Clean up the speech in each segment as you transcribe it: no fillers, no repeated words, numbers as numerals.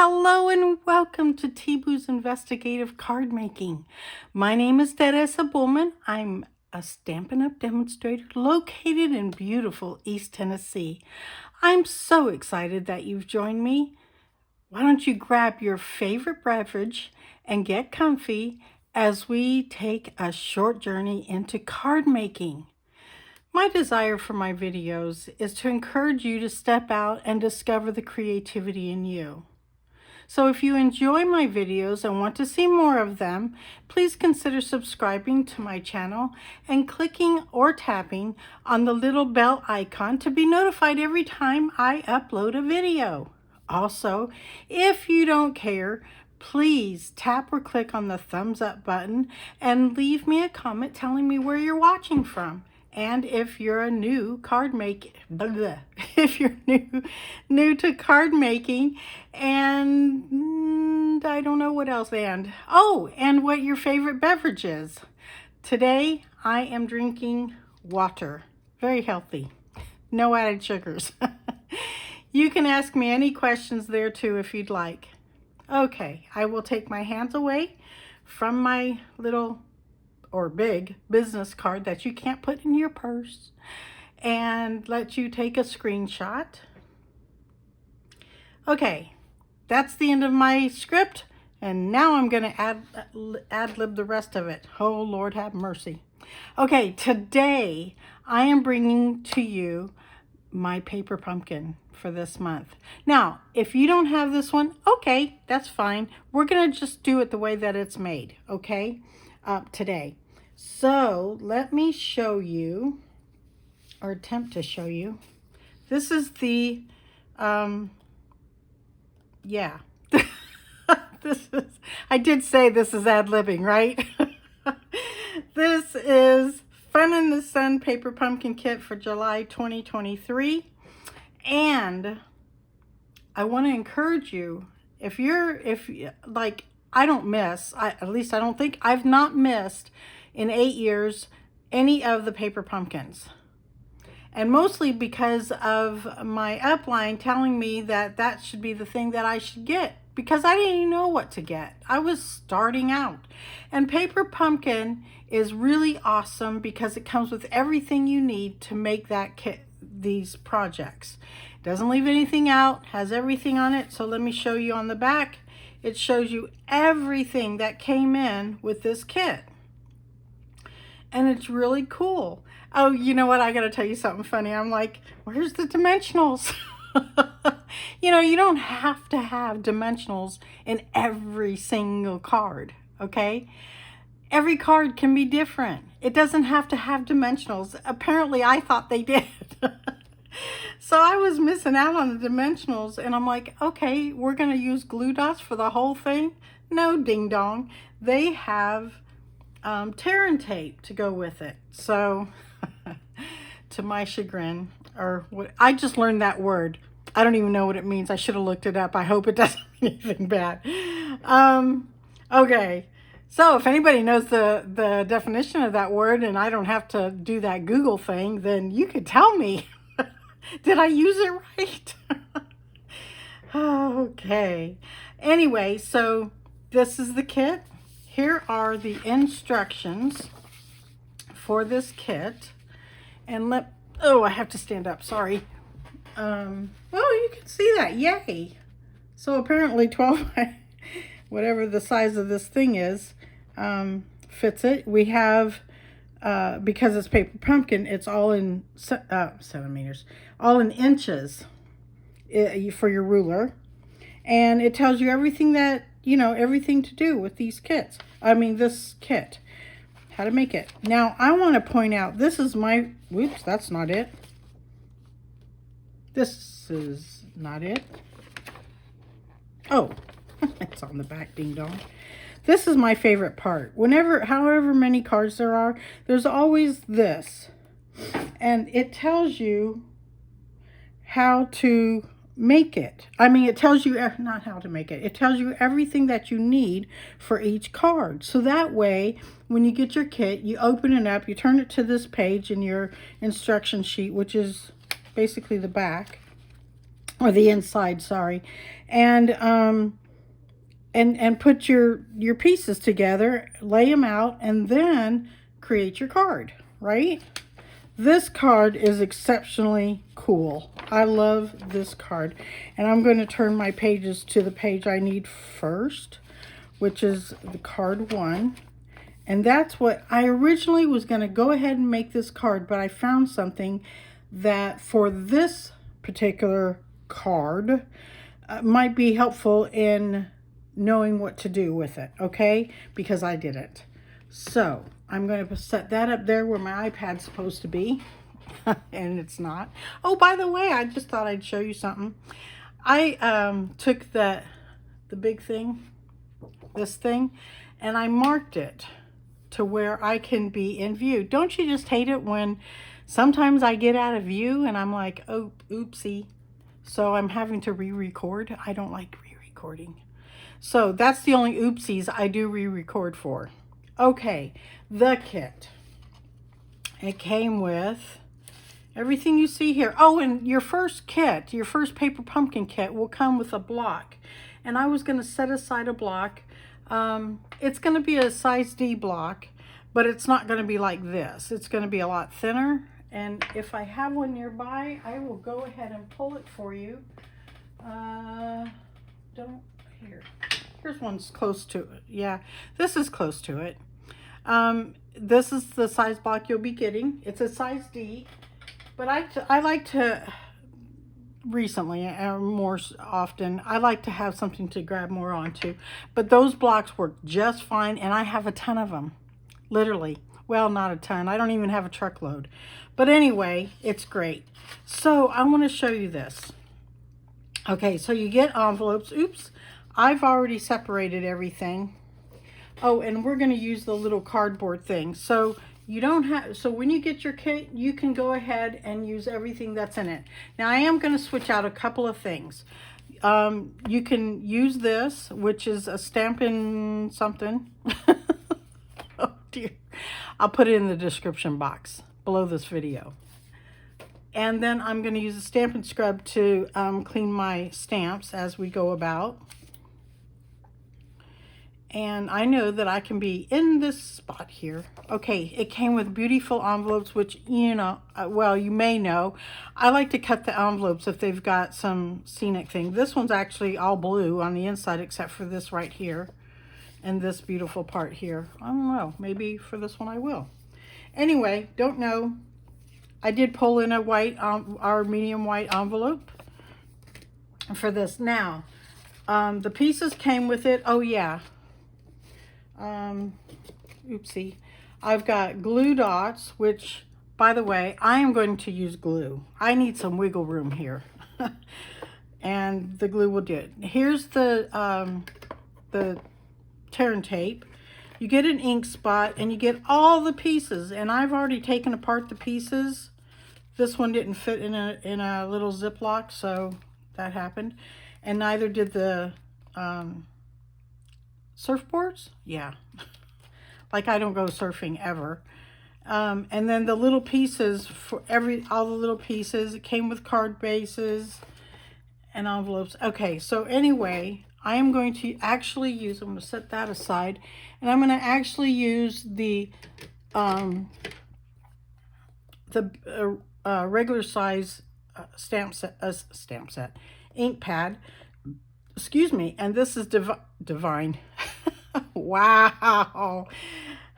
Hello and welcome to T-Boo's Investigative Card Making. My name is Teresa Bullman. I'm a Stampin' Up! Demonstrator located in beautiful East Tennessee. I'm so excited that you've joined me. Why don't you grab your favorite beverage and get comfy as we take a short journey into card making. My desire for my videos is to encourage you to step out and discover the creativity in you. So if you enjoy my videos and want to see more of them, please consider subscribing to my channel and clicking or tapping on the little bell icon to be notified every time I upload a video. Also, if you don't care, please tap or click on the thumbs up button and leave me a comment telling me where you're watching from. And if you're a new card making, if you're new to card making, and I don't know what else, and what your favorite beverage is. Today I am drinking water, very healthy, no added sugars. You can ask me any questions there too if you'd like. Okay, I will take my hands away from my little or big business card that you can't put in your purse and let you take a screenshot. Okay, that's the end of my script, and now I'm going to ad-lib the rest of it. Oh, Lord have mercy. Okay, today I am bringing to you my paper pumpkin for this month. Now, if you don't have this one, okay, that's fine. We're going to just do it the way that it's made, okay, today. So let me show you, or attempt to show you. This is the, yeah. I did say this is ad-libbing, right? This is Fun in the Sun Paper Pumpkin Kit for July 2023. And I want to encourage you, if like, I don't miss, at least I don't think, I've not missed in 8 years any of the paper pumpkins. And mostly because of my upline telling me that that should be the thing that I should get, because I didn't even know what to get. I was starting out. And paper pumpkin is really awesome because it comes with everything you need to make that kit, these projects. It doesn't leave anything out, has everything on it. So let me show you on the back. It shows you everything that came in with this kit. And it's really cool. Oh, you know what? I got to tell you something funny. I'm like, where's the dimensionals? You know, you don't have to have dimensionals in every single card, okay? Every card can be different. It doesn't have to have dimensionals. Apparently, I thought they did. So I was missing out on the dimensionals, and I'm like, okay, we're going to use glue dots for the whole thing? No, ding dong. They have tear and tape to go with it. So to my chagrin, or what, I just learned that word. I don't even know what it means. I should have looked it up. I hope it doesn't mean anything bad. Okay, so if anybody knows the definition of that word and I don't have to do that Google thing, then you could tell me. Did I use it right? Okay, anyway, so this is the kit. Here are the instructions for this kit. And I have to stand up, sorry. Well, you can see that, yay. So apparently 12, whatever the size of this thing is, fits it. We have, because it's paper pumpkin, it's all in centimeters, all in inches for your ruler. And it tells you everything that, everything to do with these kits. This kit. How to make it. Now, I want to point out, this is my, whoops, that's not it. This is not it. Oh, it's on the back, ding dong. This is my favorite part. However many cards there are, there's always this. And it tells you how to make it. It tells you, not how to make it. It tells you everything that you need for each card. So that way, when you get your kit, you open it up, you turn it to this page in your instruction sheet, which is basically the back. or the inside, sorry, and put your pieces together, lay them out, and then create your card, right? This card is exceptionally cool. I love this card. And I'm going to turn my pages to the page I need first, which is the card 1. And that's what I originally was going to go ahead and make this card, but I found something that for this particular card might be helpful in knowing what to do with it, okay? Because I didn't. So I'm going to set that up there where my iPad's supposed to be, and it's not. Oh, by the way, I just thought I'd show you something. I took the big thing, this thing, and I marked it to where I can be in view. Don't you just hate it when sometimes I get out of view and I'm like, oh, oopsie. So I'm having to re-record. I don't like re-recording. So that's the only oopsies I do re-record for. Okay, the kit. It came with everything you see here. Oh, and your first kit, your first paper pumpkin kit will come with a block. And I was going to set aside a block. It's going to be a size D block, but it's not going to be like this. It's going to be a lot thinner. And if I have one nearby, I will go ahead and pull it for you. Here's one's close to it. Yeah, this is close to it. This is the size block you'll be getting. It's a size D, but I like to, recently, more often, I like to have something to grab more onto. But those blocks work just fine, and I have a ton of them, literally. Well, not a ton. I don't even have a truckload. But anyway, it's great. So I want to show you this. Okay, so you get envelopes. Oops, I've already separated everything. Oh, and we're going to use the little cardboard thing. So you don't have, so when you get your kit, you can go ahead and use everything that's in it. Now I am going to switch out a couple of things. You can use this, which is a Stampin something. Oh dear. I'll put it in the description box below this video. And then I'm going to use a Stampin' scrub to clean my stamps as we go about. And I know that I can be in this spot here. Okay, it came with beautiful envelopes, which, you know, well, you may know. I like to cut the envelopes if they've got some scenic thing. This one's actually all blue on the inside, except for this right here. And this beautiful part here. I don't know, maybe for this one I will. Anyway, don't know. I did pull in a white, our medium white envelope for this. Now, the pieces came with it. Oh yeah. Oopsie. I've got glue dots, which, by the way, I am going to use glue. I need some wiggle room here. And the glue will do it. Here's the tear and tape. You get an ink spot and you get all the pieces, and I've already taken apart the pieces. This one didn't fit in a little Ziploc, so that happened. And neither did the surfboards. Yeah. Like I don't go surfing ever. And then the little pieces for all the little pieces, it came with card bases and envelopes. Okay, so anyway, I am going to actually use, I'm going to set that aside, and I'm going to actually use the regular size stamp set, ink pad, excuse me, and this is divine. Wow.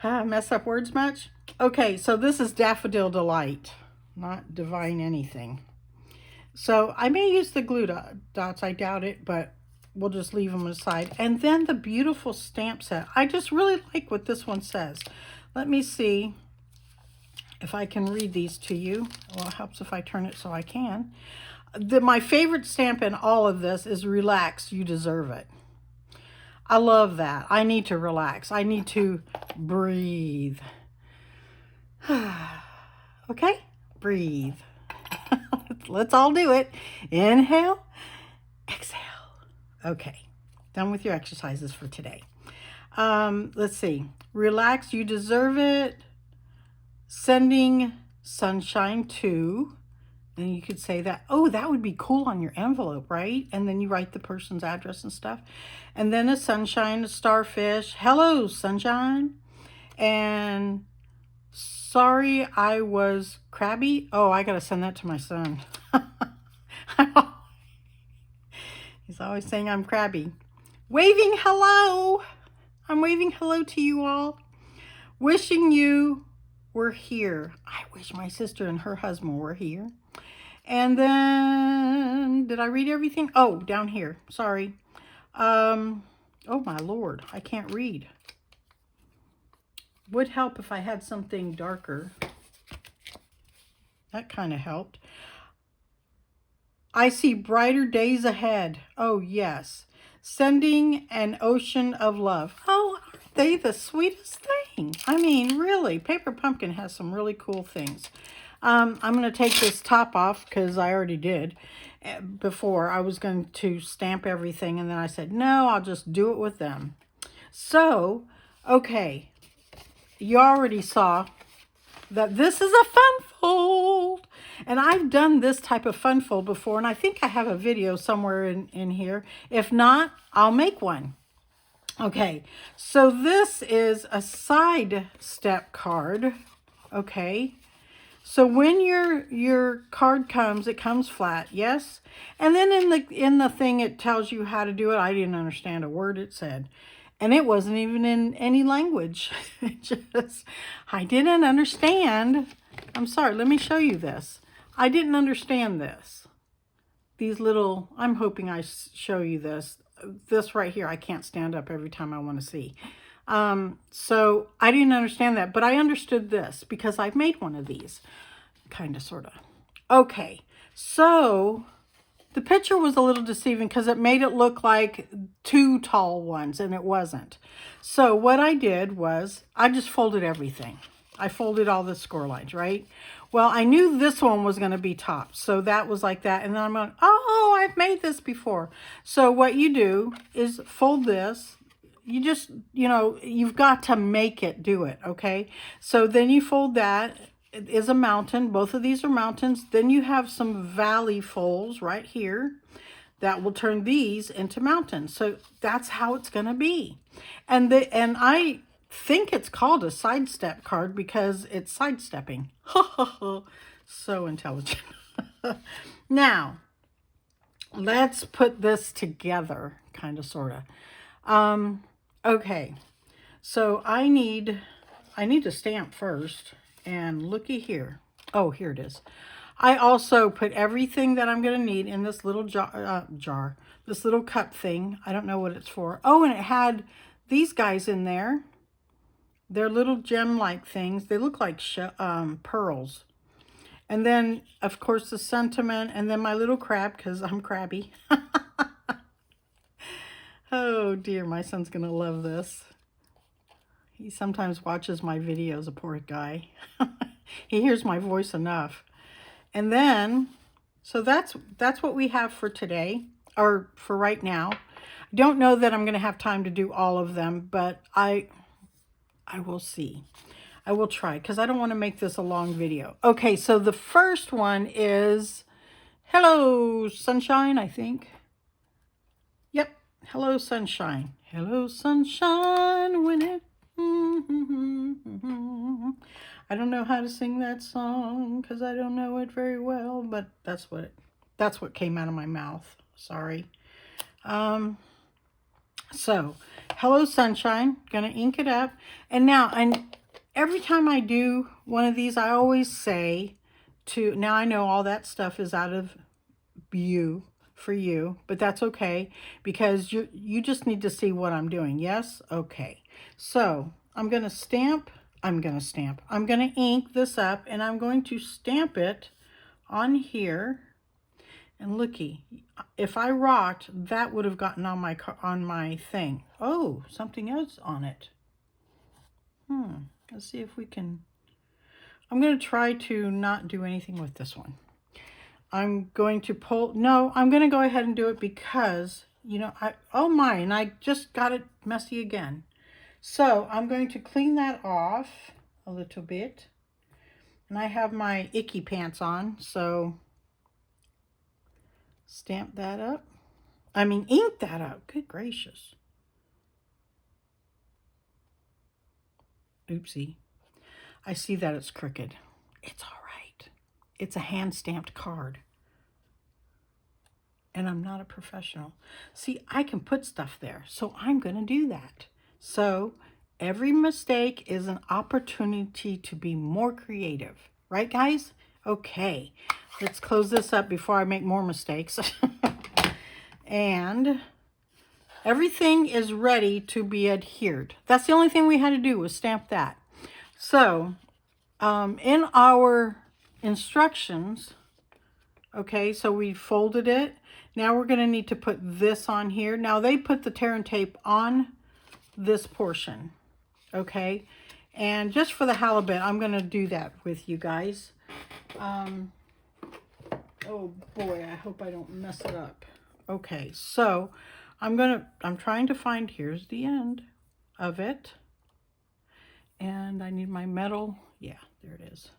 Mess up words much? Okay, so this is Daffodil Delight, not divine anything. So I may use the glue dots, I doubt it, but we'll just leave them aside. And then the beautiful stamp set. I just really like what this one says. Let me see if I can read these to you. Well, it helps if I turn it so I can. My favorite stamp in all of this is relax, you deserve it. I love that. I need to relax. I need to breathe. Okay? Breathe. Let's all do it. Inhale, exhale. Okay. Done with your exercises for today. Let's see. Relax, you deserve it. Sending sunshine to. And you could say that, oh, that would be cool on your envelope, right? And then you write the person's address and stuff. And then a sunshine, a starfish. Hello, sunshine. And sorry I was crabby. Oh, I got to send that to my son. He's always saying I'm crabby. Waving hello. I'm waving hello to you all. Wishing you were here. I wish my sister and her husband were here. And then, did I read everything? Oh, down here. Sorry. Oh my Lord, I can't read. Would help if I had something darker. That kind of helped. I see brighter days ahead. Oh, yes. Sending an ocean of love. Oh, aren't they the sweetest thing? I mean, really, Paper Pumpkin has some really cool things. I'm going to take this top off because I already did before. I was going to stamp everything, and then I said, no, I'll just do it with them. So, okay, you already saw that this is a fun fold. And I've done this type of fun fold before, and I think I have a video somewhere in here. If not, I'll make one. Okay, so this is a side step card, okay? So when your card comes, it comes flat, yes? And then in the thing it tells you how to do it. I didn't understand a word it said. And it wasn't even in any language. I didn't understand. I'm sorry, let me show you this. I didn't understand this. These little, I'm hoping I show you this. This right here, I can't stand up every time I want to see. So I didn't understand that, but I understood this because I've made one of these, kind of, sort of. Okay, so the picture was a little deceiving because it made it look like two tall ones, and it wasn't. So what I did was I just folded everything. I folded all the score lines, right? Well, I knew this one was going to be top, so that was like that. And then I'm going, oh, I've made this before. So what you do is fold this. You just, you know, you've got to make it do it, okay? So then you fold that. It is a mountain. Both of these are mountains. Then you have some valley folds right here that will turn these into mountains. So that's how it's going to be. And I think it's called a sidestep card because it's sidestepping. So intelligent. Now, let's put this together, kind of, sort of. Okay, so I need to stamp first, and looky here. Oh, here it is. I also put everything that I'm going to need in this little jar, this little cup thing. I don't know what it's for. Oh, and it had these guys in there. They're little gem-like things. They look like pearls. And then, of course, the sentiment, and then my little crab, because I'm crabby. Oh dear, my son's gonna love this. He sometimes watches my videos, a poor guy. He hears my voice enough. And then, so that's what we have for today, or for right now. I don't know that I'm gonna have time to do all of them, but I will see. I will try, because I don't want to make this a long video. Okay, so the first one is Hello Sunshine, I think. Yep. Hello, sunshine. Hello, sunshine, when it... I don't know how to sing that song because I don't know it very well, but that's what came out of my mouth. Sorry. So, hello, sunshine. Gonna ink it up. And now, every time I do one of these, I always say now I know all that stuff is out of view for you, but that's okay because you just need to see what I'm doing. Yes? Okay. So I'm going to ink this up, and I'm going to stamp it on here. And looky, if I rocked, that would have gotten on my thing. Oh, something else on it. Let's see if we can. I'm going to try to not do anything with this one. I'm going to I'm going to go ahead and do it because, you know, and I just got it messy again. So I'm going to clean that off a little bit. And I have my icky pants on, so Stamp that up. I mean, ink that up. Good gracious. Oopsie. I see that it's crooked. It's all right. It's a hand-stamped card. And I'm not a professional. See, I can put stuff there, so I'm going to do that. So every mistake is an opportunity to be more creative. Right, guys? Okay, let's close this up before I make more mistakes. And everything is ready to be adhered. That's the only thing we had to do was stamp that. So in our instructions, okay, so we folded it. Now we're going to need to put this on here. Now they put the tear and tape on this portion, okay? And just for the halibut, I'm going to do that with you guys. Oh boy, I hope I don't mess it up. Okay, so I'm trying to find, here's the end of it. And I need my metal. Yeah, there it is.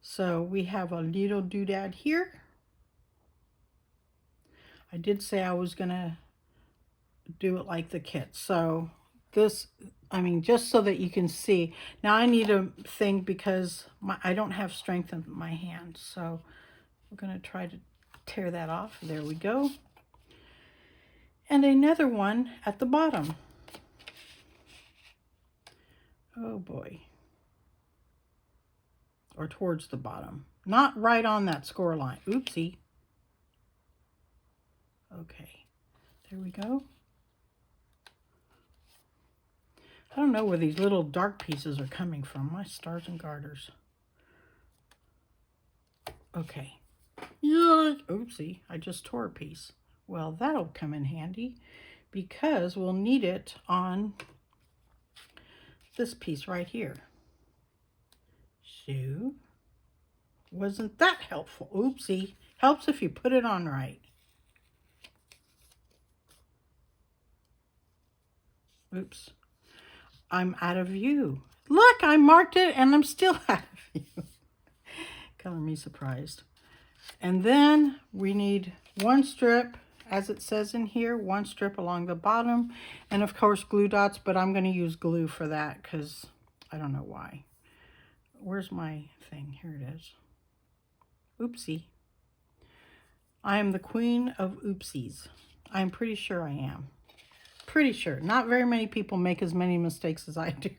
So we have a little doodad here. I did say I was going to do it like the kit. So this, I mean, just so that you can see. Now I need a thing because I don't have strength in my hand. So we're going to try to tear that off. There we go. And another one at the bottom. Oh boy. Or towards the bottom. Not right on that score line. Oopsie. Okay. There we go. I don't know where these little dark pieces are coming from. My stars and garters. Okay. Yuck. Oopsie. I just tore a piece. Well, that'll come in handy because we'll need it on this piece right here. So, wasn't that helpful? Oopsie. Helps if you put it on right. Oops. I'm out of view. Look, I marked it and I'm still out of view. Color me surprised. And then we need one strip, as it says in here, one strip along the bottom. And of course glue dots, but I'm going to use glue for that because I don't know why. Where's my thing? Here it is. Oopsie. I am the queen of oopsies. I'm pretty sure I am. Pretty sure. Not very many people make as many mistakes as I do.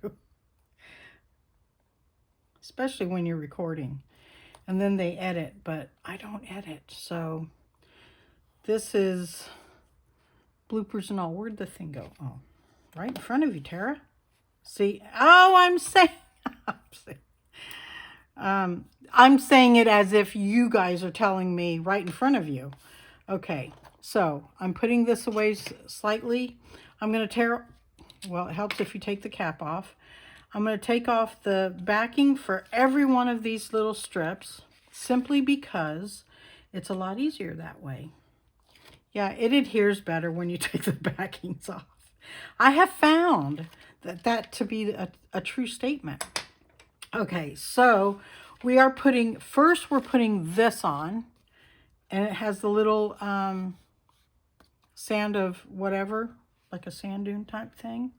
Especially when you're recording. And then they edit, but I don't edit. So this is bloopers and all. Where'd the thing go? Oh, right in front of you, Tara. See? Oh, I'm saying it as if you guys are telling me right in front of you. Okay, so I'm putting this away slightly. I'm going to tear, well, it helps if you take the cap off. I'm going to take off the backing for every one of these little strips simply because it's a lot easier that way. Yeah, it adheres better when you take the backings off. I have found that to be a true statement. Okay, so we are putting, first we're putting this on, and it has the little sand of whatever, like a sand dune type thing.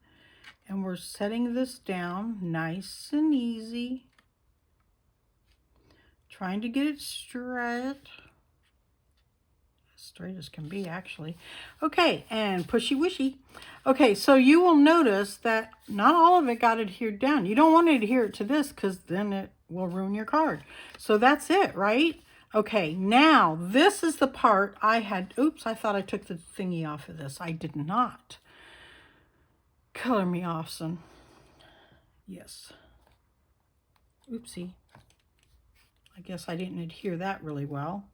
And we're setting this down nice and easy. Trying to get it straight. Straight as can be, actually. Okay, and pushy wishy. Okay, so you will notice that not all of it got adhered down. You don't want to adhere it to this because then it will ruin your card. So that's it, right? Okay, now this is the part I had. Oops, I thought I took the thingy off of this. I did not. Color me off, son. Yes. Oopsie. I guess I didn't adhere that really well.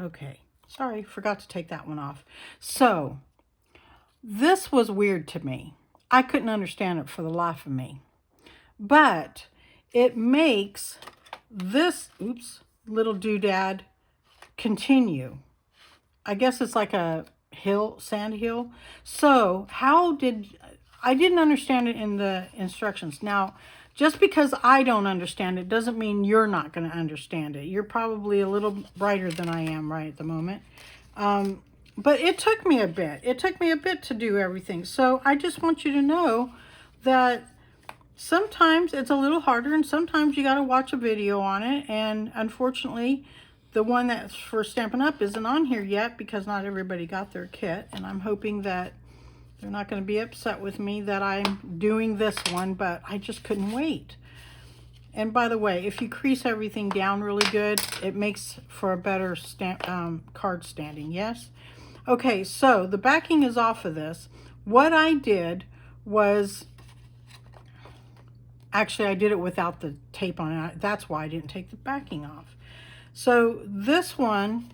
Okay. Sorry, forgot to take that one off. So, this was weird to me. I couldn't understand it for the life of me. But it makes this, oops, little doodad continue. I guess it's like a hill, sand hill. So I didn't understand it in the instructions. Now, Just because I don't understand it doesn't mean you're not going to understand it. You're probably a little brighter than I am right at the moment. But it took me a bit. It took me a bit to do everything. So I just want you to know that sometimes it's a little harder and sometimes you got to watch a video on it. And unfortunately, the one that's for Stampin' Up! Isn't on here yet because not everybody got their kit. And I'm hoping that they're not going to be upset with me that I'm doing this one, but I just couldn't wait. And by the way, if you crease everything down really good, it makes for a better card standing, yes? Okay, so the backing is off of this. What I did was, actually I did it without the tape on it. That's why I didn't take the backing off. So this one,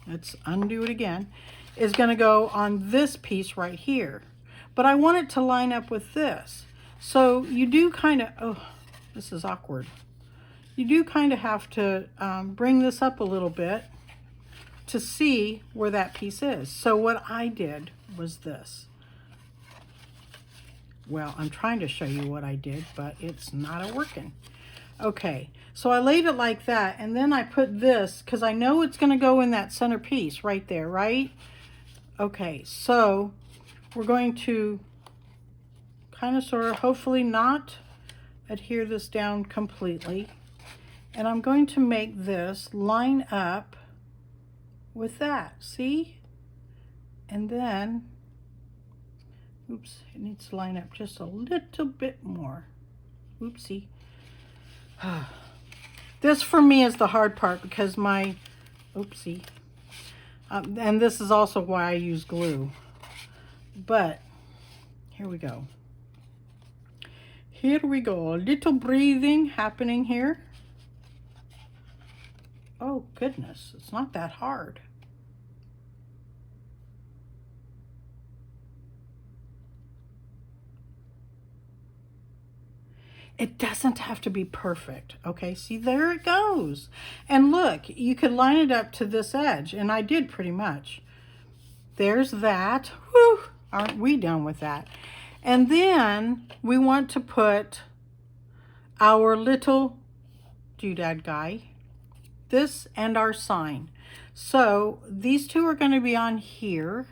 let's undo it again, is going to go on this piece right here. But I want it to line up with this. So you do kind of, oh, this is awkward. You do kind of have to bring this up a little bit to see where that piece is. So what I did was this. Well, I'm trying to show you what I did, but it's not working. Okay, so I laid it like that, and then I put this, because I know it's going to go in that center piece right there, right? Okay, so we're going to kind of sort of hopefully not adhere this down completely. And I'm going to make this line up with that, see? And then, oops, it needs to line up just a little bit more. Oopsie. This for me is the hard part because my, oopsie. And this is also why I use glue. But here we go. Here we go. A little breathing happening here. Oh goodness, it's not that hard. It doesn't have to be perfect. Okay, see, there it goes. And look, you could line it up to this edge, and I did pretty much. There's that. Whew, aren't we done with that? And then we want to put our little doodad guy, this and our sign. So these two are going to be on here,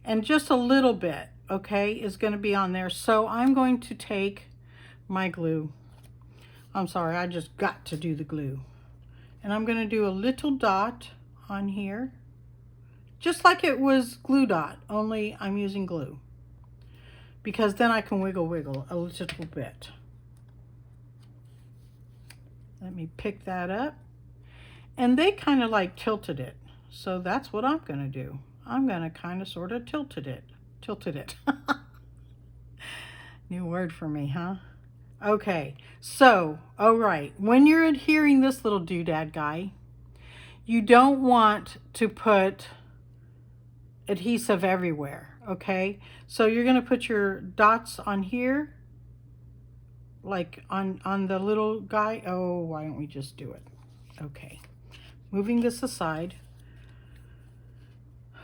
and just a little bit, okay, is going to be on there. So I'm going to take my glue. I'm sorry, I just got to do the glue. And I'm going to do a little dot on here, just like it was glue dot, only I'm using glue. Because then I can wiggle a little bit. Let me pick that up. And they kind of like tilted it. So that's what I'm going to do. I'm going to kind of sort of tilted it. New word for me, huh? Okay, so, all right, when you're adhering this little doodad guy, you don't want to put adhesive everywhere, okay? So you're going to put your dots on here, like on the little guy. Oh, why don't we just do it? Okay, moving this aside.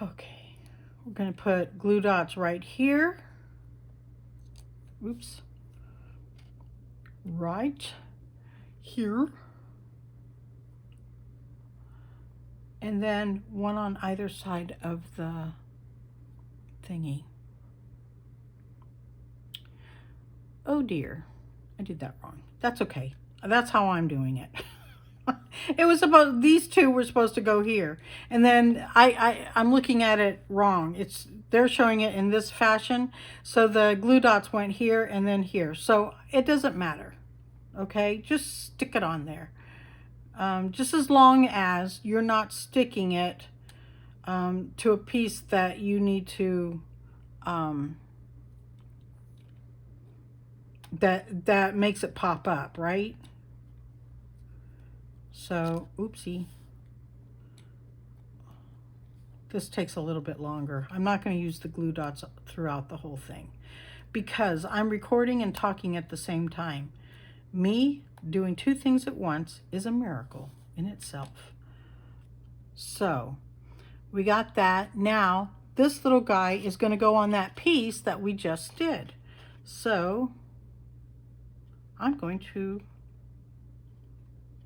Okay, we're going to put glue dots right here. Oops. Right here, and then one on either side of the thingy. Oh dear, I did that wrong. That's okay. That's how I'm doing it. It was about, these two were supposed to go here, and then I'm looking at it wrong. They're showing it in this fashion, so the glue dots went here and then here. So it doesn't matter, okay? Just stick it on there. Just as long as you're not sticking it to a piece that you need to, that makes it pop up, right? So, oopsie. This takes a little bit longer. I'm not going to use the glue dots throughout the whole thing because I'm recording and talking at the same time. Me doing two things at once is a miracle in itself. So, we got that. Now, this little guy is going to go on that piece that we just did. So, I'm going to,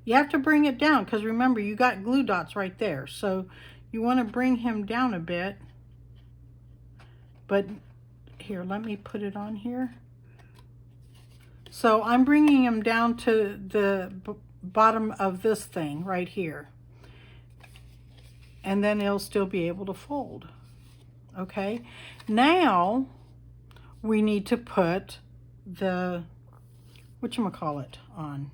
you have to bring it down because remember you got glue dots right there. So you want to bring him down a bit. But here, let me put it on here. So I'm bringing him down to the bottom of this thing right here. And then it'll still be able to fold. Okay, now we need to put the, whatchamacallit on.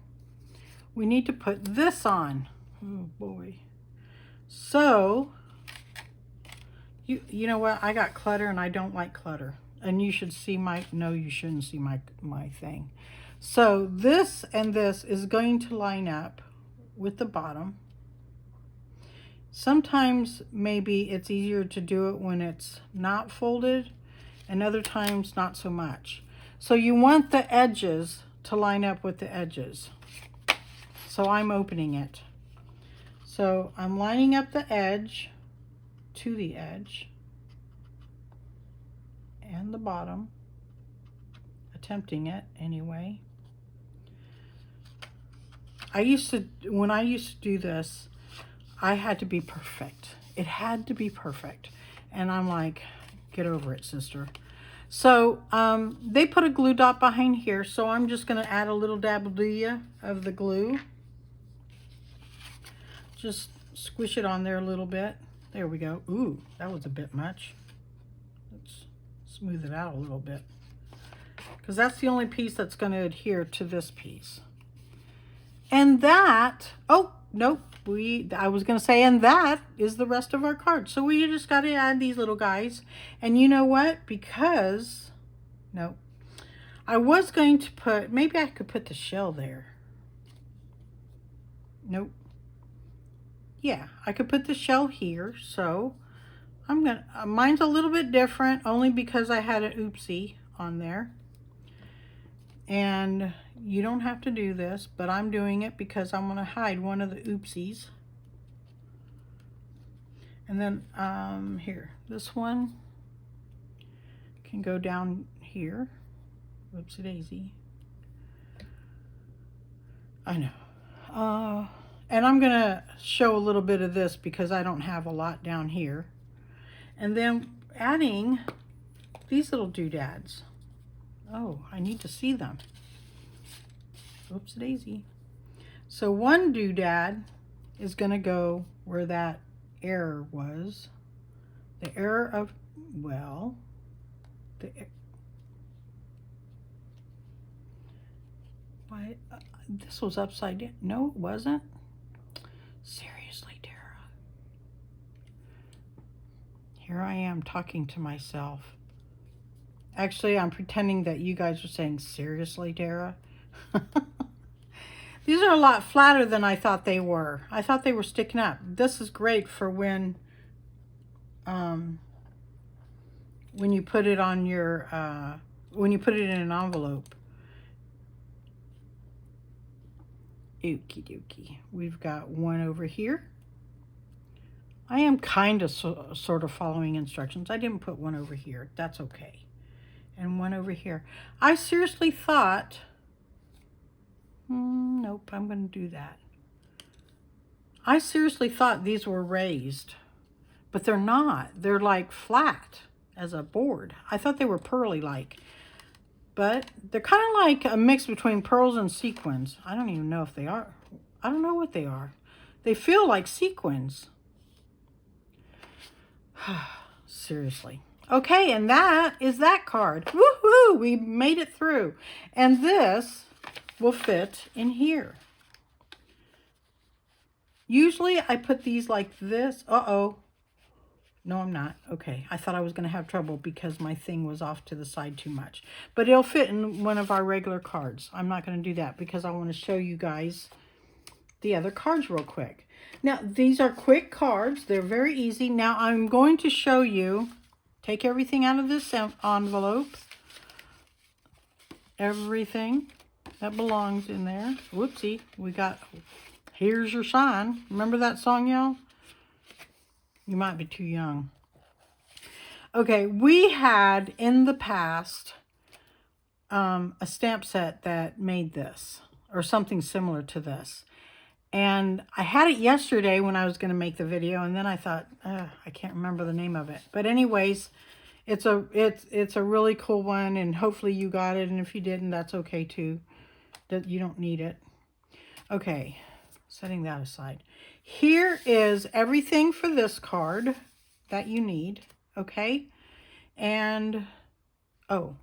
We need to put this on. Oh boy. So, you know what? I got clutter and I don't like clutter. And you should see my, no, you shouldn't see my thing. So this and this is going to line up with the bottom. Sometimes maybe it's easier to do it when it's not folded, and other times not so much. So you want the edges to line up with the edges. So I'm opening it. So I'm lining up the edge to the edge and the bottom, attempting it anyway. When I used to do this, I had to be perfect. It had to be perfect. And I'm like, get over it, sister. So they put a glue dot behind here. So I'm just going to add a little dabble-do-ya of the glue. Just squish it on there a little bit. There we go. Ooh, that was a bit much. Let's smooth it out a little bit. Because that's the only piece that's going to adhere to this piece. And that, oh, nope. I was going to say, and that is the rest of our card. So we just got to add these little guys. And you know what? Because, no, I was going to put, maybe I could put the shell there. Nope. Yeah, I could put the shell here. So I'm going to, mine's a little bit different only because I had an oopsie on there. And you don't have to do this, but I'm doing it because I'm going to hide one of the oopsies. And then here, this one can go down here. Whoopsie daisy. I know. And I'm going to show a little bit of this because I don't have a lot down here. And then adding these little doodads. Oh, I need to see them. Oops, daisy. So one doodad is going to go where that error was. The error of, well, why, this was upside down. No, it wasn't. Seriously, Tara. Here I am talking to myself. Actually, I'm pretending that you guys are saying, seriously, Tara? These are a lot flatter than I thought they were. I thought they were sticking up. This is great for when you put it on your, when you put it in an envelope. Okie dokie. We've got one over here. I am kind of sort of following instructions. I didn't put one over here. That's okay. And one over here. I seriously thought, nope, I'm going to do that. I seriously thought these were raised, but they're not. They're like flat as a board. I thought they were pearly like, but they're kind of like a mix between pearls and sequins. I don't even know if they are. I don't know what they are. They feel like sequins. Seriously. Okay, and that is that card. Woohoo! We made it through. And this will fit in here. Usually I put these like this. Uh-oh. No, I'm not. Okay, I thought I was going to have trouble because my thing was off to the side too much. But it'll fit in one of our regular cards. I'm not going to do that because I want to show you guys the other cards real quick. Now, these are quick cards. They're very easy. Now, I'm going to show you, take everything out of this envelope. Everything that belongs in there. Whoopsie, we got, here's your sign. Remember that song, y'all? You might be too young. Okay, we had in the past a stamp set that made this, or something similar to this. And I had it yesterday when I was going to make the video, and then I thought, I can't remember the name of it. But anyways, it's a really cool one, and hopefully you got it, and if you didn't, that's okay too. You don't need it. Okay, setting that aside. Here is everything for this card that you need, okay? And, oh,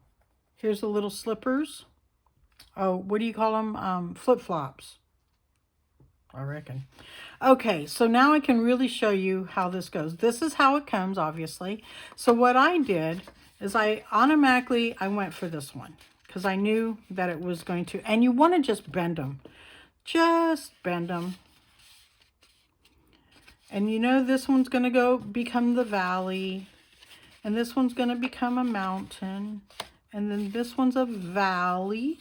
here's the little slippers. Oh, what do you call them? Flip-flops, I reckon. Okay, so now I can really show you how this goes. This is how it comes, obviously. So what I did is I went for this one because I knew that it was going to, and you want to just bend them. Just bend them. And you know this one's going to become the valley. And this one's going to become a mountain. And then this one's a valley.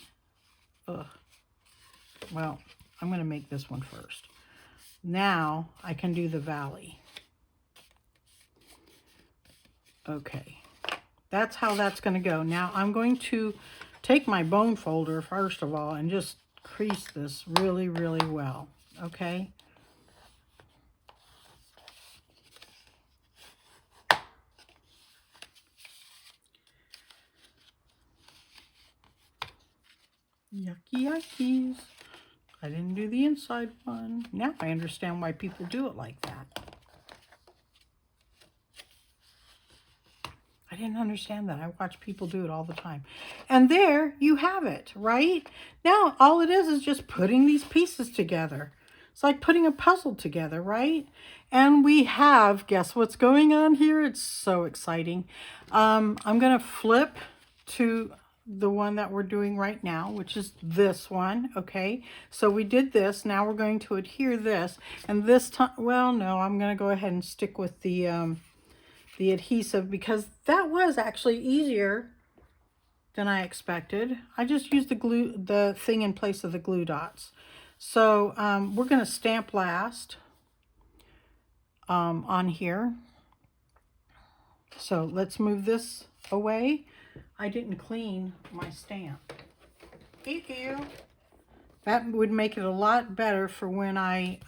Ugh. Well, I'm going to make this one first. Now I can do the valley. Okay. That's how that's going to go. Now I'm going to take my bone folder first of all and just crease this really, really well. Okay. Yucky yuckies. I didn't do the inside one. Now I understand why people do it like that. I didn't understand that. I watch people do it all the time. And there you have it, right? Now all it is just putting these pieces together. It's like putting a puzzle together, right? And we have, guess what's going on here? It's so exciting. I'm going to flip to the one that we're doing right now, which is this one. Okay, so we did this. Now we're going to adhere this, and this time, well, no, I'm going to go ahead and stick with the adhesive because that was actually easier than I expected. I just used the thing in place of the glue dots. So we're going to stamp last on here. So let's move this away. I didn't clean my stamp. Ew. That would make it a lot better for when I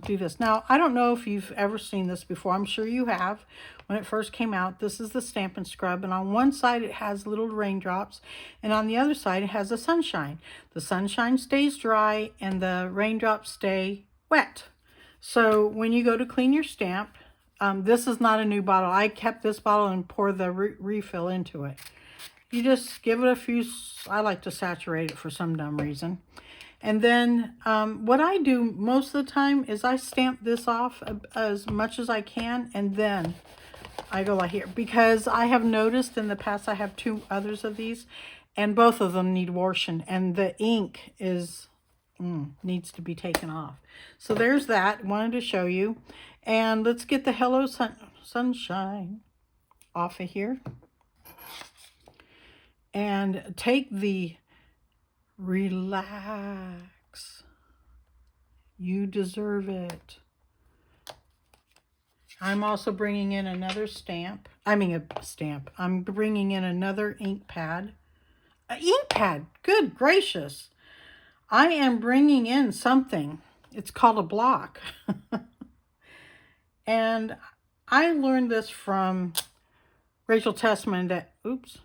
do this. Now, I don't know if you've ever seen this before. I'm sure you have. When it first came out, this is the Stampin' Scrub. And on one side, it has little raindrops. And on the other side, it has the sunshine. The sunshine stays dry and the raindrops stay wet. So when you go to clean your stamp, this is not a new bottle. I kept this bottle and pour the refill into it. You just give it a few, I like to saturate it for some dumb reason. And then what I do most of the time is I stamp this off as much as I can, and then I go like here. Because I have noticed in the past I have 2 others of these, and both of them need washing, and the ink is needs to be taken off. So there's that. Wanted to show you. And let's get the Hello Sunshine off of here. And take the Relax. You deserve it. I'm also bringing in another stamp. I'm bringing in another ink pad. An ink pad. Good gracious. I am bringing in something. It's called a block. And I learned this from Rachel Tessman that, oops.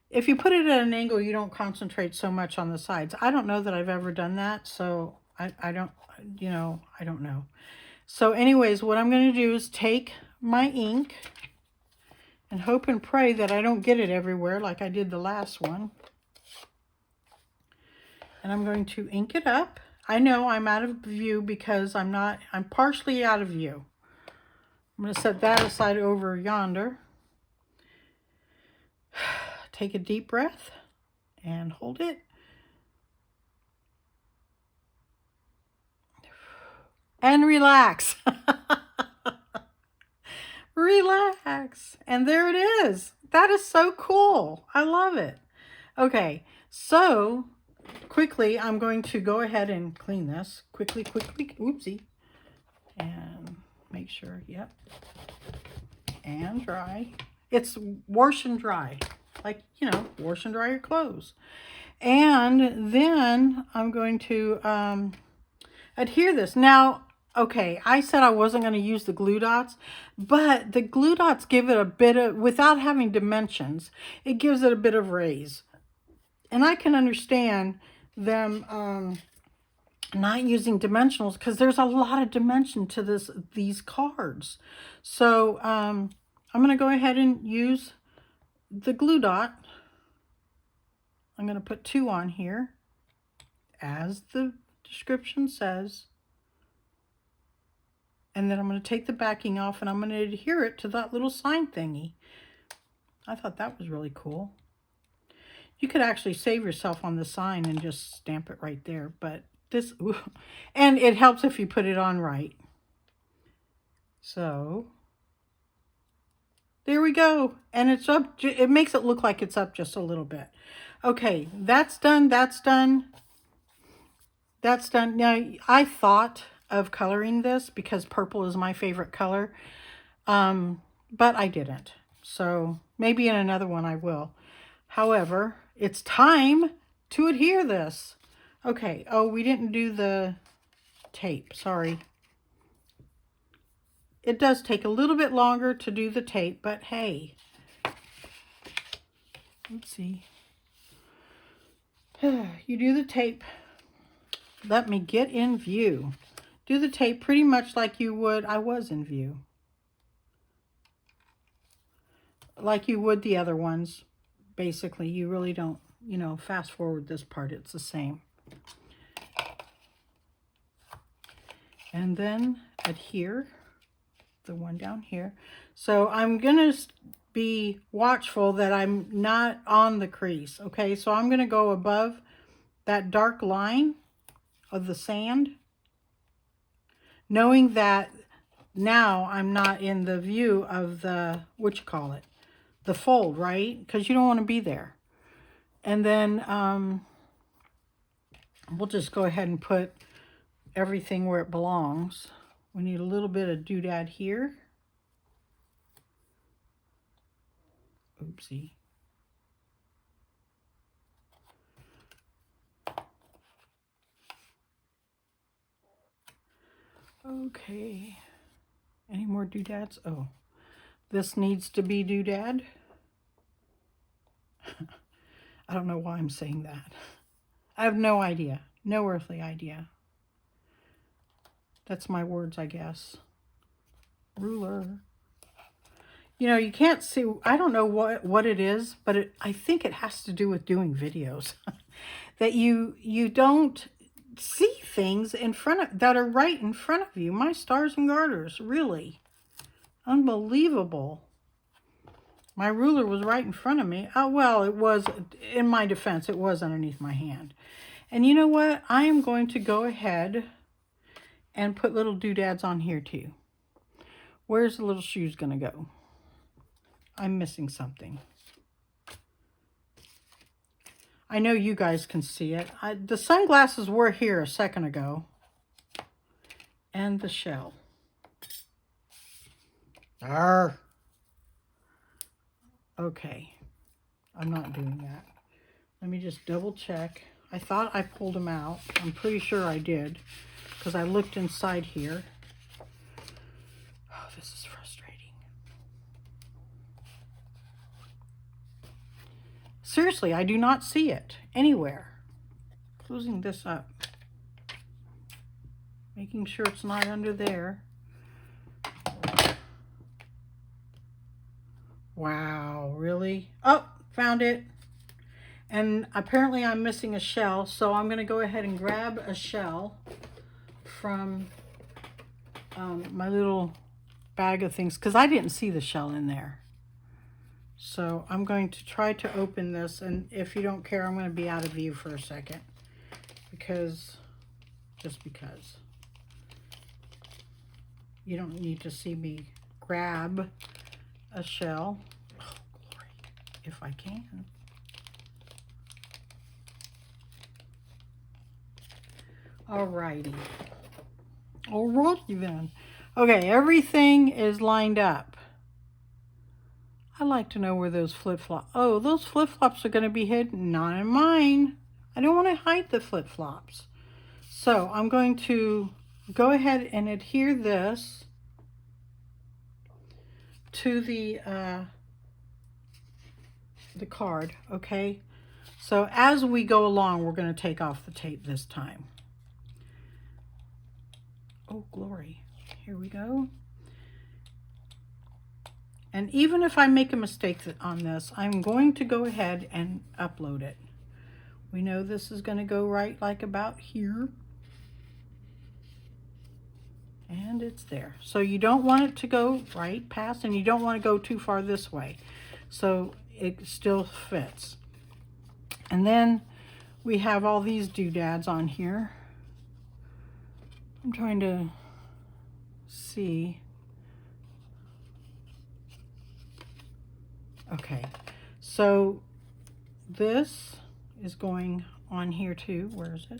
If you put it at an angle, you don't concentrate so much on the sides. I don't know that I've ever done that, so I don't know. So anyways, what I'm going to do is take my ink and hope and pray that I don't get it everywhere like I did the last one. And I'm going to ink it up. I know I'm out of view because I'm partially out of view. I'm going to set that aside over yonder. Take a deep breath and hold it. And relax. Relax. And there it is. That is so cool. I love it. Okay, so quickly, I'm going to go ahead and clean this. Quickly. Oopsie. And make sure, yep. And dry. It's wash and dry. like, you know, wash and dry your clothes. And then I'm going to adhere this. Now, okay, I said I wasn't going to use the glue dots, but the glue dots give it a bit of, without having dimensions, it gives it a bit of raise. And I can understand them not using dimensionals because there's a lot of dimension to these cards. So I'm going to go ahead and use the glue dot. I'm going to put 2 on here, as the description says. And then I'm going to take the backing off and I'm going to adhere it to that little sign thingy. I thought that was really cool. You could actually save yourself on the sign and just stamp it right there. But this, ooh, and it helps if you put it on right. So there we go. And it's up, it makes it look like it's up just a little bit. Okay, that's done, that's done. That's done. Now, I thought of coloring this because purple is my favorite color, but I didn't. So maybe in another one I will. However, it's time to adhere this. Okay, oh, we didn't do the tape, sorry. It does take a little bit longer to do the tape, but hey. Let's see. You do the tape. Let me get in view. Do the tape pretty much like you would, I was in view. Like you would the other ones. Basically, you really don't, you know, fast forward this part, it's the same. And then adhere the one down here. So I'm going to be watchful that I'm not on the crease. Okay, so I'm going to go above that dark line of the sand, knowing that now I'm not in the view of the, what you call it, the fold, right? Because you don't want to be there. And then we'll just go ahead and put everything where it belongs. We need a little bit of doodad here. Oopsie. Okay. Any more doodads? Oh, this needs to be doodad. I don't know why I'm saying that. I have no idea. No earthly idea. That's my words, I guess. Ruler. You know, you can't see, I don't know what it is, but I think it has to do with doing videos. That you don't see things in front of, that are right in front of you. My stars and garters, really. Unbelievable. My ruler was right in front of me. Oh, well, it was, in my defense, it was underneath my hand. And you know what? I am going to go ahead and put little doodads on here too. Where's the little shoes going to go? I'm missing something. I know you guys can see it. The sunglasses were here a second ago. And the shell. Arr. Okay. I'm not doing that. Let me just double check. I thought I pulled them out. I'm pretty sure I did, because I looked inside here. Oh, this is frustrating. Seriously, I do not see it anywhere. Closing this up. Making sure it's not under there. Wow, really? Oh, found it. And apparently I'm missing a shell, so I'm going to go ahead and grab a shell from my little bag of things, because I didn't see the shell in there. So I'm going to try to open this, and if you don't care, I'm going to be out of view for a second, just because. You don't need to see me grab a shell. Oh, glory, if I can. Alrighty. Alrighty then. Okay, everything is lined up. I like to know where those flip-flops, oh, those flip-flops are going to be hidden, not in mine. I don't want to hide the flip-flops. So I'm going to go ahead and adhere this to the card, okay? So as we go along, we're going to take off the tape this time. Oh, glory. Here we go. And even if I make a mistake on this, I'm going to go ahead and upload it. We know this is going to go right like about here. And it's there. So you don't want it to go right past, and you don't want to go too far this way. So it still fits. And then we have all these doodads on here. I'm trying to see. Okay, so this is going on here too. Where is it?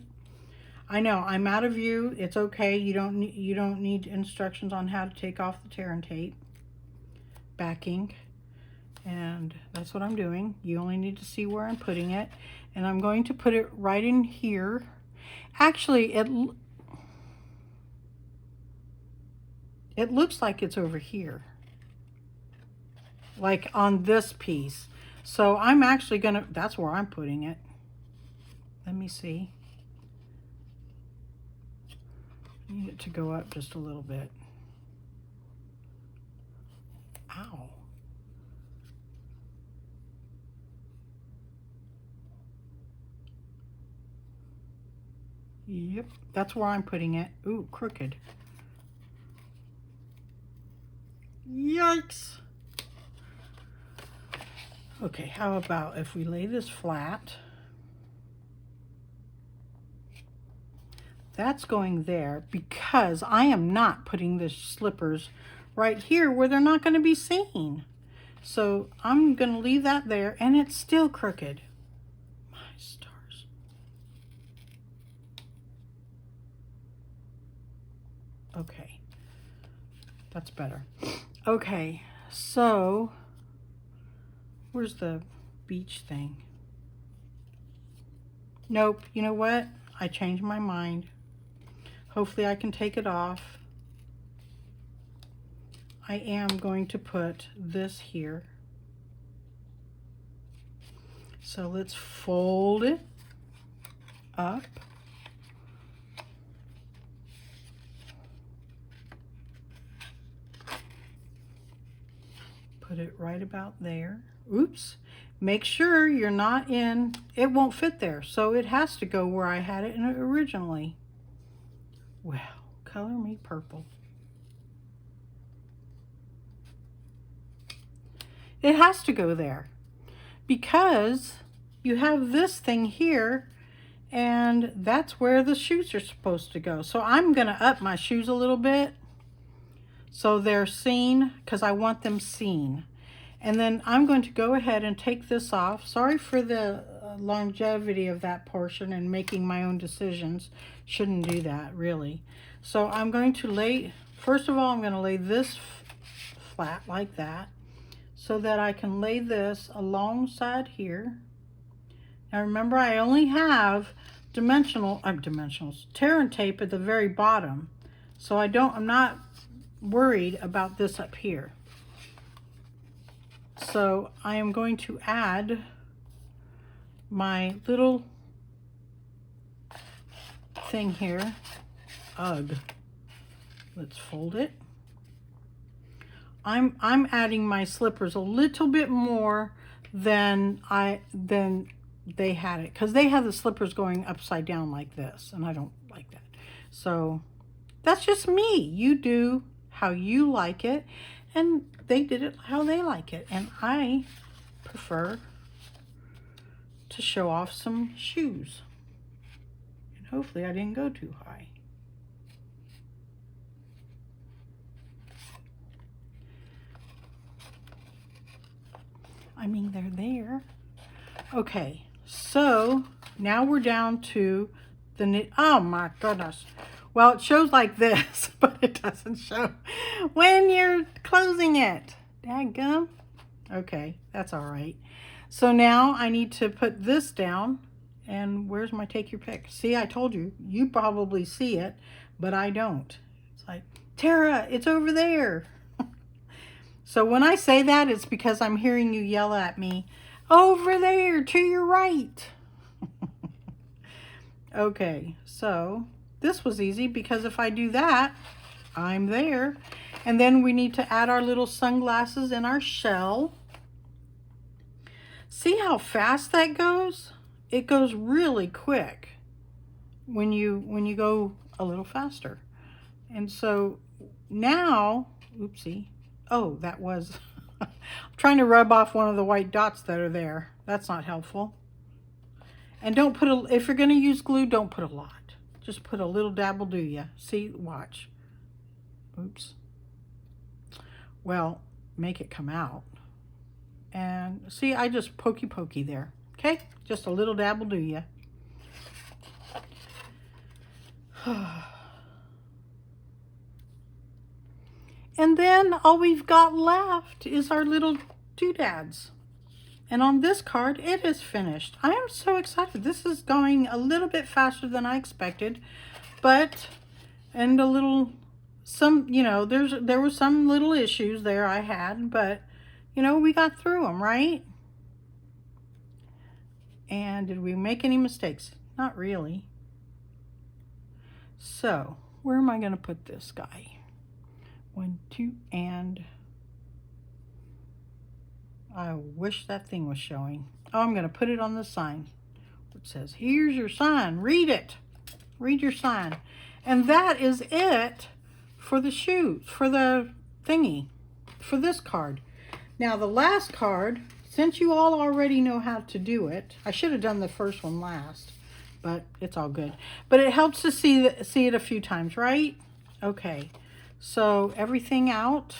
I know I'm out of view. It's okay. You don't need instructions on how to take off the tear and tape backing, and that's what I'm doing. You only need to see where I'm putting it, and I'm going to put it right in here. Actually, it looks like it's over here, like on this piece. So I'm actually gonna, that's where I'm putting it. Let me see. I need it to go up just a little bit. Ow. Yep, that's where I'm putting it. Ooh, crooked. Yikes. Okay, how about if we lay this flat? That's going there because I am not putting the slippers right here where they're not going to be seen. So I'm going to leave that there, and it's still crooked. My stars. Okay, that's better. Okay, so where's the beach thing? Nope, you know what? I changed my mind. Hopefully I can take it off. I am going to put this here. So let's fold it up. Put it right about there. Oops. Make sure you're not in, it won't fit there. So it has to go where I had it originally. Well, color me purple. It has to go there because you have this thing here, and that's where the shoes are supposed to go. So I'm going to up my shoes a little bit so they're seen, because I want them seen. And then I'm going to go ahead and take this off. Sorry for the longevity of that portion and making my own decisions. Shouldn't do that, really. So I'm going to lay, first of all, I'm going to lay this flat like that so that I can lay this alongside here. Now remember, I only have dimensionals, tear and tape at the very bottom. So I'm not worried about this up here. So I am going to add my little thing here. Ugh. Let's fold it. I'm adding my slippers a little bit more than they had it, because they have the slippers going upside down like this, and I don't like that. So that's just me. You do how you like it, and they did it how they like it, and I prefer to show off some shoes. And hopefully I didn't go too high. I mean, they're there. Okay, so now we're down to the knit. Oh my goodness. Well, it shows like this, but it doesn't show when you're closing it. Dadgum. Okay, that's all right. So now I need to put this down. And where's my take your pick? See, I told you. You probably see it, but I don't. It's like, Tara, it's over there. So when I say that, it's because I'm hearing you yell at me, over there, to your right. Okay, so this was easy because if I do that, I'm there. And then we need to add our little sunglasses in our shell. See how fast that goes? It goes really quick when you go a little faster. And so now, oopsie. Oh, that was I'm trying to rub off one of the white dots that are there. That's not helpful. And don't put if you're going to use glue, don't put a lot. Just put a little dab will do ya. See, watch. Oops. Well, make it come out. And see, I just pokey there. Okay? Just a little dab will do ya. And then all we've got left is our little doodads. And on this card, it is finished. I am so excited. This is going a little bit faster than I expected, but, and a little, you know, there were some little issues there I had, but, you know, we got through them, right? And did we make any mistakes? Not really. So, where am I going to put this guy? 1, 2, and I wish that thing was showing. Oh, I'm going to put it on the sign. It says, here's your sign. Read it. Read your sign. And that is it for the shoes, for the thingy, for this card. Now, the last card, since you all already know how to do it, I should have done the first one last, but it's all good. But it helps to see it a few times, right? Okay. So everything out.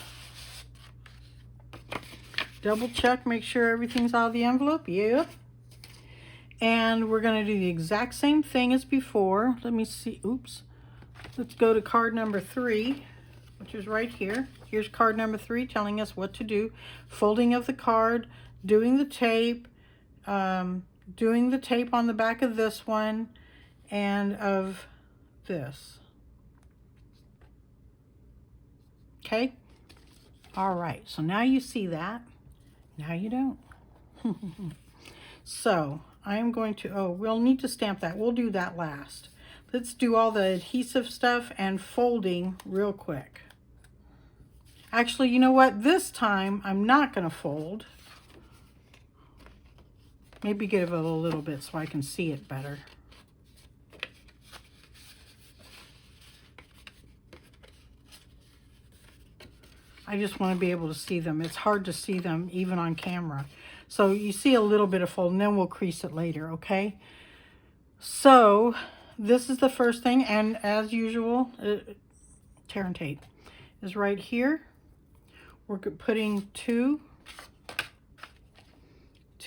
Double check, make sure everything's out of the envelope. Yep. And we're going to do the exact same thing as before. Let me see. Oops. Let's go to card number 3, which is right here. Here's card number 3 telling us what to do. Folding of the card, doing the tape on the back of this one and of this. Okay? All right. So now you see that. Now you don't. So I am going to, oh, we'll need to stamp that. We'll do that last. Let's do all the adhesive stuff and folding real quick. Actually, you know what? This time I'm not going to fold. Maybe give it a little bit so I can see it better. I just want to be able to see them. It's hard to see them even on camera. So you see a little bit of fold and then we'll crease it later, okay? So this is the first thing, and as usual, tear and tape is right here. We're putting two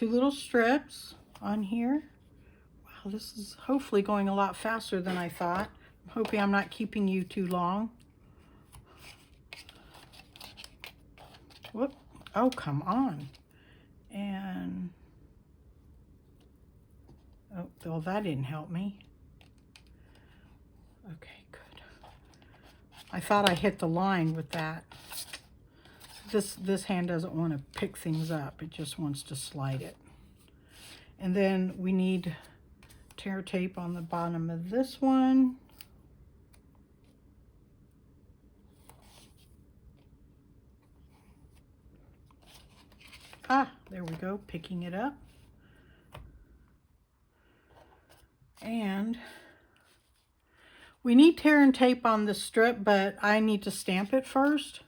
little strips on here. Wow, this is hopefully going a lot faster than I thought. I'm hoping I'm not keeping you too long. Whoop. Oh, come on. And, oh, well, that didn't help me. Okay, good. I thought I hit the line with that. This hand doesn't want to pick things up. It just wants to slide it. And then we need tear tape on the bottom of this one. Ah, there we go, picking it up. And we need tear and tape on the strip, but I need to stamp it first.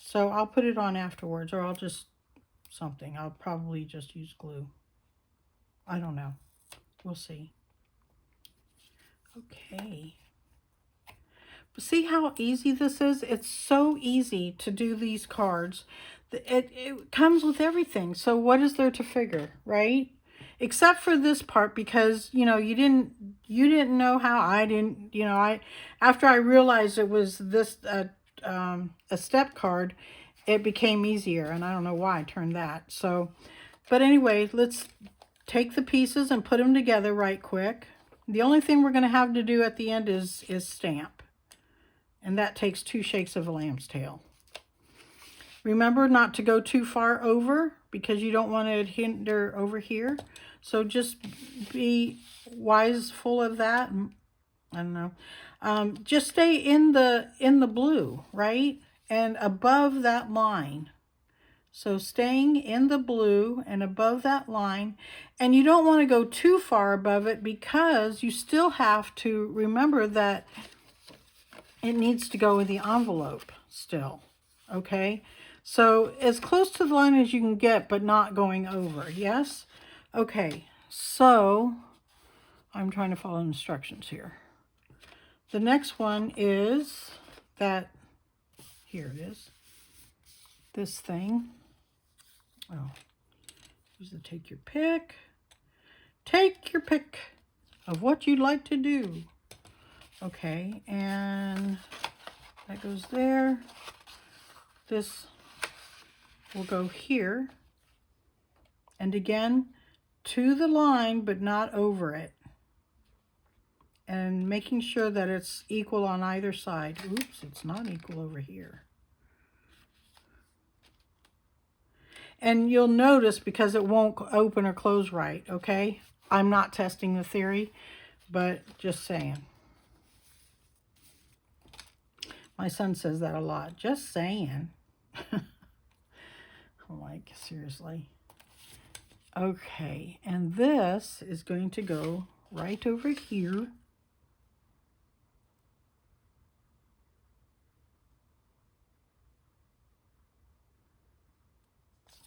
So I'll put it on afterwards, or I'll just something. I'll probably just use glue. I don't know. We'll see. Okay. But see how easy this is? It's so easy to do these cards. It comes with everything. So what is there to figure, right? Except for this part, because, you know, you didn't know how, I didn't, you know, after I realized it was this, a step card, it became easier, and I don't know why I turned that. So, but anyway, let's take the pieces and put them together right quick. The only thing we're going to have to do at the end is stamp. And that takes 2 shakes of a lamb's tail. Remember not to go too far over because you don't want to hinder over here. So just be wiseful of that. I don't know. Just stay in the blue, right? And above that line. So staying in the blue and above that line. And you don't want to go too far above it because you still have to remember that it needs to go with the envelope still. Okay? So as close to the line as you can get, but not going over. Yes? Okay. So I'm trying to follow instructions here. The next one is that, here it is, this thing. Oh, here's the take your pick. Take your pick of what you'd like to do. Okay, and that goes there. This will go here. And again, to the line, but not over it. And making sure that it's equal on either side. Oops, it's not equal over here. And you'll notice because it won't open or close right, okay? I'm not testing the theory, but just saying. My son says that a lot. Just saying. I'm like, seriously. Okay, and this is going to go right over here.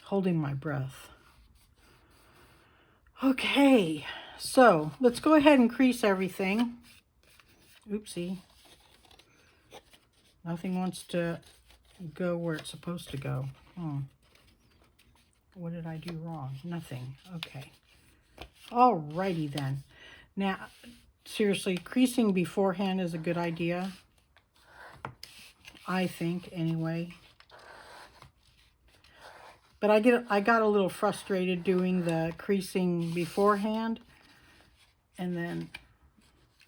Holding my breath. Okay, so let's go ahead and crease everything. Oopsie. Nothing wants to go where it's supposed to go. What did I do wrong? Nothing. Okay. Alrighty then. Now, seriously, creasing beforehand is a good idea. I think, anyway. But I got a little frustrated doing the creasing beforehand. And then,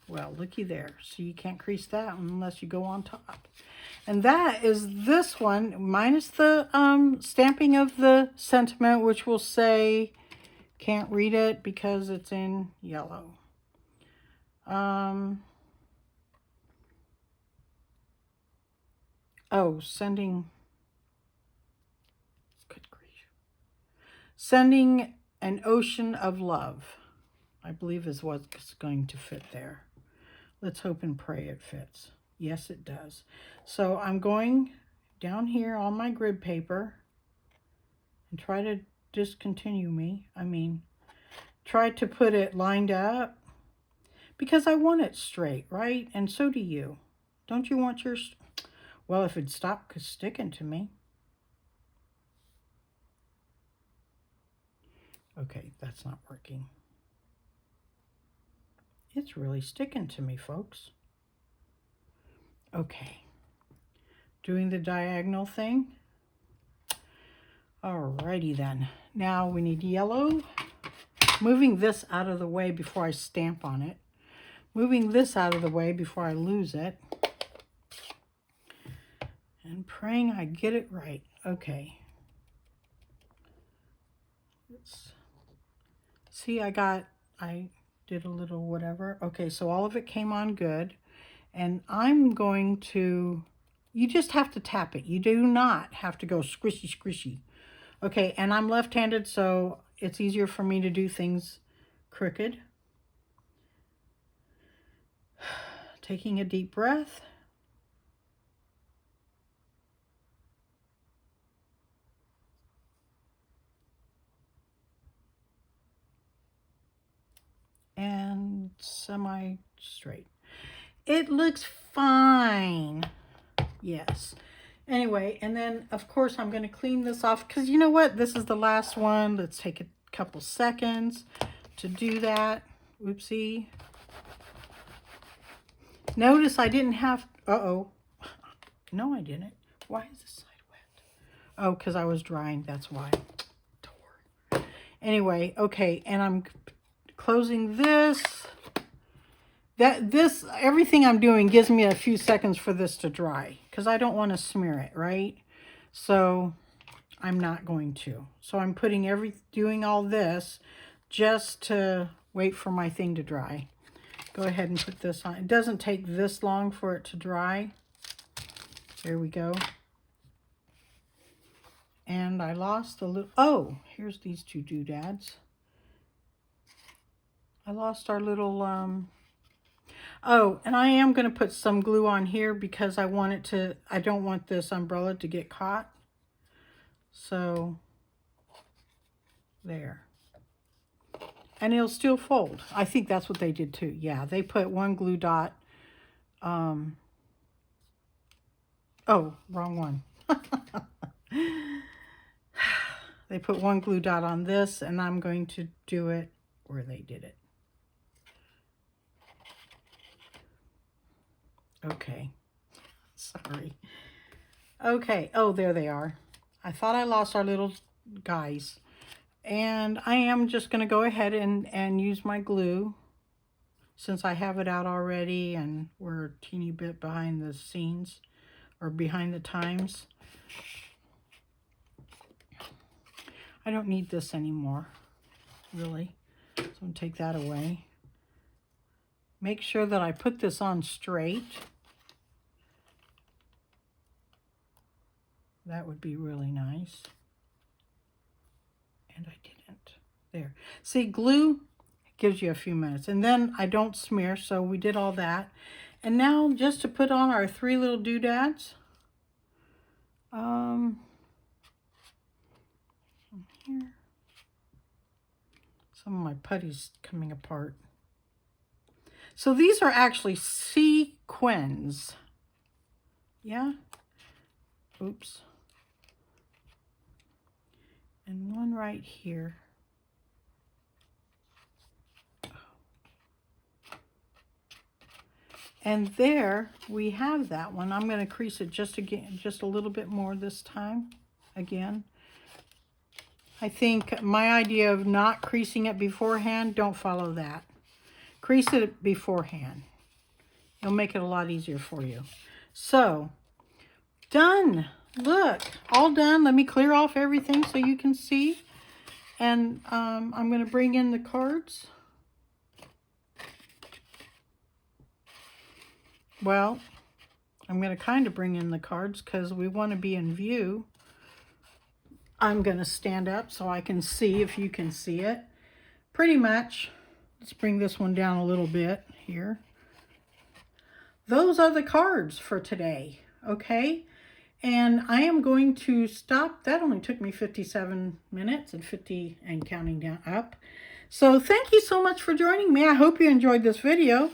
well, looky there. So you can't crease that unless you go on top. And that is this one, minus the stamping of the sentiment, which will say, can't read it because it's in yellow. Oh, sending... Sending an ocean of love, I believe is what's going to fit there. Let's hope and pray it fits. Yes, it does. So I'm going down here on my grid paper and try to try to put it lined up because I want it straight, right? And so do you. Don't you want yours? Well, if it stopped sticking to me. Okay, that's not working. It's really sticking to me, folks. Okay. Doing the diagonal thing. Alrighty then. Now we need yellow. Moving this out of the way before I stamp on it. Moving this out of the way before I lose it. And praying I get it right. Okay. See, I did a little whatever. Okay, so all of it came on good. And I'm going to, you just have to tap it. You do not have to go squishy, squishy. Okay, and I'm left-handed, so it's easier for me to do things crooked. Taking a deep breath. And semi-straight. It looks fine. Yes. Anyway, and then, of course, I'm going to clean this off because you know what? This is the last one. Let's take a couple seconds to do that. Oopsie. Notice I didn't have... Uh-oh. No, I didn't. Why is this side wet? Oh, because I was drying, that's why. Anyway, okay, and I'm closing this. Everything I'm doing gives me a few seconds for this to dry because I don't want to smear it, right? So I'm not going to. So I'm doing all this just to wait for my thing to dry. Go ahead and put this on. It doesn't take this long for it to dry. There we go. And I lost a little, oh, here's these two doodads. I lost our little, oh, and I am going to put some glue on here because I don't want this umbrella to get caught. So, there. And it'll still fold. I think that's what they did too. Yeah, they put one glue dot. Oh, wrong one. They put one glue dot on this, and I'm going to do it where they did it. Okay. Sorry. Okay. Oh, there they are. I thought I lost our little guys. And I am just going to go ahead and use my glue since I have it out already and we're a teeny bit behind the scenes or behind the times. I don't need this anymore, really. So I'm going to take that away. Make sure that I put this on straight. That would be really nice. And I didn't. There. See, glue gives you a few minutes. And then I don't smear, so we did all that. And now just to put on our three little doodads. Here. Some of my putty's coming apart. So these are actually sequins. Yeah? Oops. And one right here. And there we have that one. I'm going to crease it just a little bit more this time. Again. I think my idea of not creasing it beforehand, don't follow that. Crease it beforehand. It'll make it a lot easier for you. So, done. Look, all done. Let me clear off everything so you can see. And I'm going to bring in the cards. Well, I'm going to kind of bring in the cards because we want to be in view. I'm going to stand up so I can see if you can see it. Pretty much. Let's bring this one down a little bit here. Those are the cards for today, okay? And I am going to stop. That only took me 57 minutes and counting down up. So thank you so much for joining me. I hope you enjoyed this video.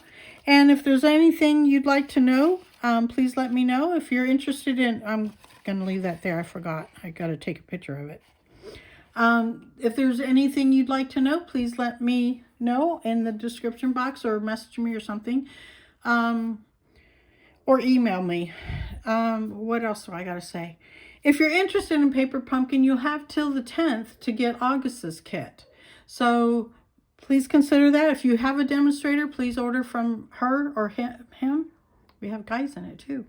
And if there's anything you'd like to know, please let me know. If you're interested in, I'm going to leave that there. I forgot. I got to take a picture of it. If there's anything you'd like to know, please let me know in the description box or message me or something. Or email me. What else do I got to say? If you're interested in Paper Pumpkin, you'll have till the 10th to get August's kit. So please consider that. If you have a demonstrator, please order from her or him. We have guys in it too.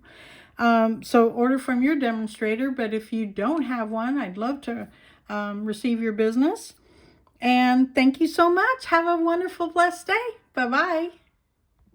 So order from your demonstrator. But if you don't have one, I'd love to receive your business. And thank you so much. Have a wonderful, blessed day. Bye-bye.